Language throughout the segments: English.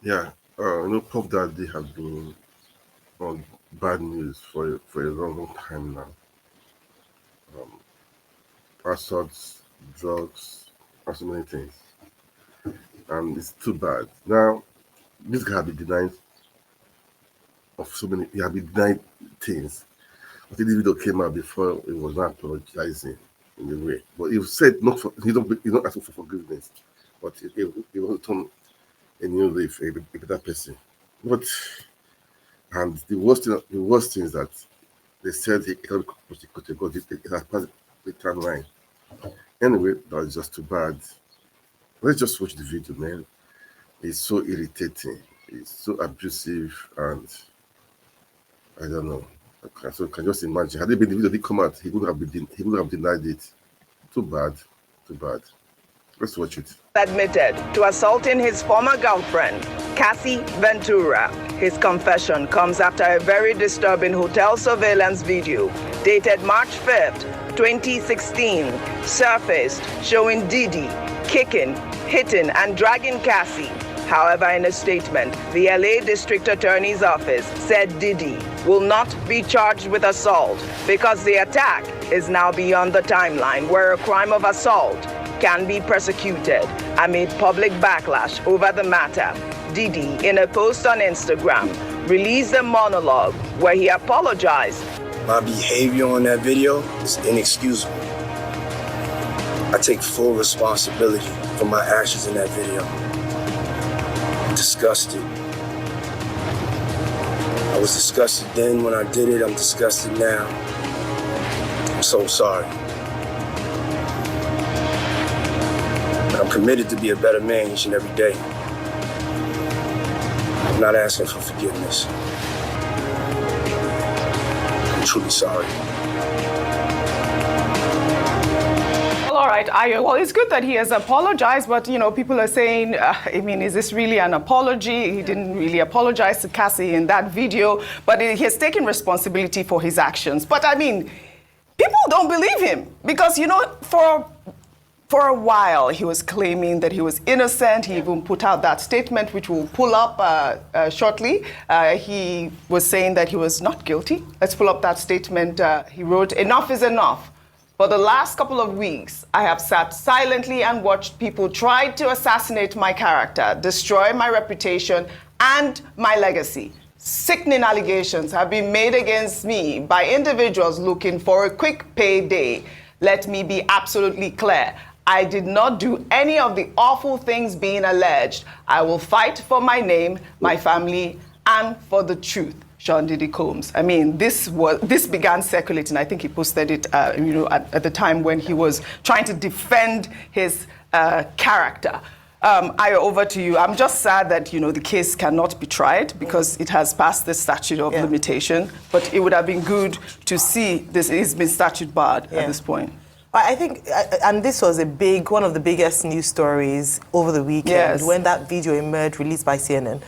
Yeah, Puff Daddy has been on bad news for a long, long time now. Um, Assaults, drugs, and so many things, and it's too bad. Now, this guy has been denied of so many. He has been denied things. I think this video came out before he was not apologizing in a way, but he said not for he's not asking for forgiveness, but he wants to turn a new leaf, a better person. But and the worst thing is that they said he cannot be prosecuted because it has passed the timeline. Anyway, that's just too bad. Let's just watch the video, man. It's so irritating. It's so abusive, and I don't know. So I can just imagine. Had it been the video did come out, he would have denied it. Too bad. Too bad. Let's watch it. Admitted to assaulting his former girlfriend, Cassie Ventura. His confession comes after a very disturbing hotel surveillance video dated March 5th, 2016, surfaced showing Diddy kicking, hitting, and dragging Cassie. However, in a statement, the LA District Attorney's Office said Diddy will not be charged with assault because the attack is now beyond the timeline where a crime of assault can be persecuted amid public backlash over the matter. Diddy, in a post on Instagram, released a monologue where he apologized. My behavior on that video is inexcusable. I take full responsibility for my actions in that video. I'm disgusted. I was disgusted then when I did it. I'm disgusted now. I'm so sorry. But I'm committed to be a better man each and every day. I'm not asking for forgiveness. I'm truly sorry. All right, well, it's good that he has apologized, but, people are saying, is this really an apology? He didn't really apologize to Cassie in that video, but he has taken responsibility for his actions. But, people don't believe him because, for a while, he was claiming that he was innocent. He even put out that statement, which we'll pull up shortly. He was saying that he was not guilty. Let's pull up that statement. He wrote, "Enough is enough. For the last couple of weeks, I have sat silently and watched people try to assassinate my character, destroy my reputation and my legacy. Sickening allegations have been made against me by individuals looking for a quick payday. Let me be absolutely clear. I did not do any of the awful things being alleged. I will fight for my name, my family, and for the truth." Sean Diddy Combs. This began circulating. I think he posted it, at the time when he was trying to defend his character. Ayo, over to you. I'm just sad that, the case cannot be tried because it has passed the statute of limitation. But it would have been good to see this. It's been statute barred at this point. I think, and this was one of the biggest news stories over the weekend when that video emerged, released by CNN,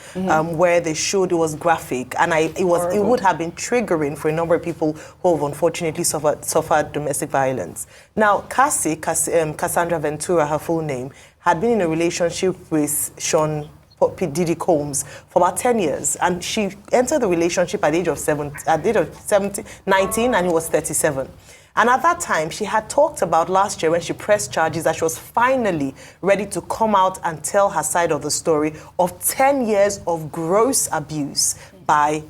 where they showed it was graphic, and it would have been triggering for a number of people who have unfortunately suffered domestic violence. Now, Cassandra Ventura, her full name, had been in a relationship with Sean Diddy Combs for about 10 years, and she entered the relationship at the age of 19, and he was 37. And at that time, she had talked about last year when she pressed charges that she was finally ready to come out and tell her side of the story of 10 years of gross abuse by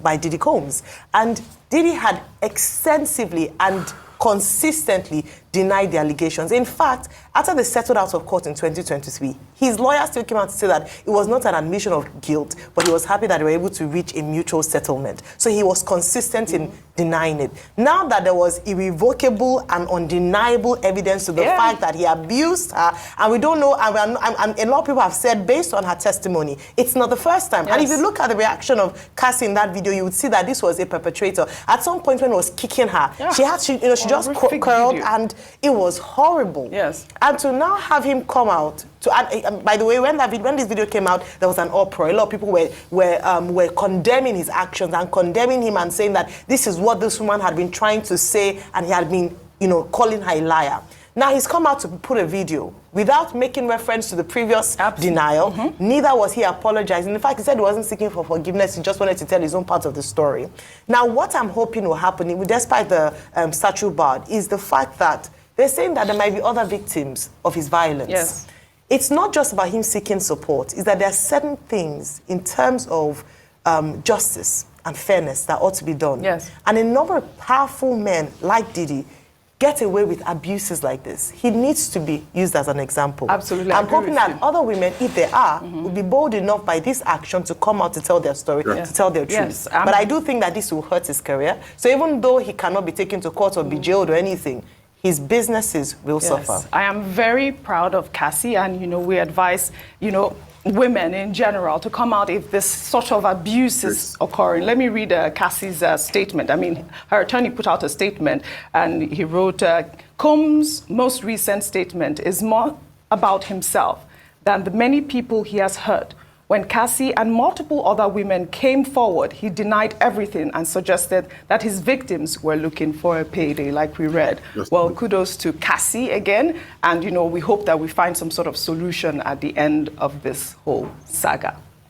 by Diddy Combs. And Diddy had extensively and consistently denied the allegations. In fact, after they settled out of court in 2023, his lawyer still came out to say that it was not an admission of guilt, but he was happy that they were able to reach a mutual settlement. So he was consistent in denying it. Now that there was irrevocable and undeniable evidence to the fact that he abused her, and we don't know, and a lot of people have said, based on her testimony, it's not the first time. And if you look at the reaction of Cassie in that video, you would see that this was a perpetrator. At some point when he was kicking her, she just curled, and it was horrible. Yes. And to now have him come out by the way, when this video came out, there was an uproar. A lot of people were condemning his actions and condemning him and saying that this is what this woman had been trying to say, and he had been, calling her a liar. Now he's come out to put a video without making reference to the previous denial. Neither was he apologizing. In fact, he said he wasn't seeking for forgiveness. He just wanted to tell his own part of the story. Now, what I'm hoping will happen, despite the statute barred, is the fact that they're saying that there might be other victims of his violence. Yes. It's not just about him seeking support. It's that there are certain things in terms of justice and fairness that ought to be done. Yes. And a number of powerful men like Diddy get away with abuses like this. He needs to be used as an example. Absolutely. I'm hoping that other women, if they are, will be bold enough by this action to come out to tell their story, to tell their truth. Yes, but I do think that this will hurt his career. So even though he cannot be taken to court or be jailed or anything, his businesses will suffer. I am very proud of Cassie, and we advise women in general to come out if this sort of abuse is occurring. Let me read Cassie's statement. I mean, her attorney put out a statement, and he wrote, Combs' most recent statement is more about himself than the many people he has hurt. When Cassie and multiple other women came forward, he denied everything and suggested that his victims were looking for a payday, like we read. Well, kudos to Cassie again. And, we hope that we find some sort of solution at the end of this whole saga.